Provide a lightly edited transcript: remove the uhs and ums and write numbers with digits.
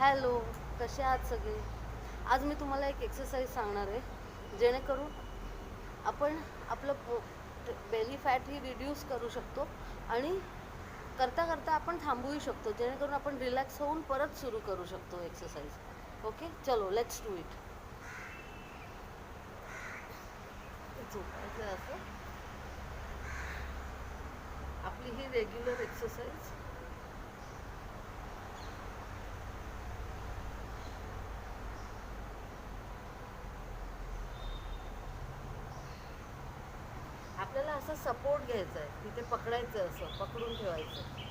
Hello, कसे आहात सगळे? आज मी तुम्हाला एक एक्सरसाइज सांगणार आहे जेणेकरून आपण आपलं बेली फॅट ही रिड्यूस करू शकतो आणि करता करता आपण थांबवू शकतो, जेणेकरून आपण रिलॅक्स होऊन परत सुरू करू शकतो एक्सरसाइज. ओके, चलो लेट्स डू इट. झोपायचं असं आपली ही रेग्युलर एक्सरसाइज. आपल्याला असं सपोर्ट घ्यायचा आहे, तिथे पकडायचं, असं पकडून ठेवायचं.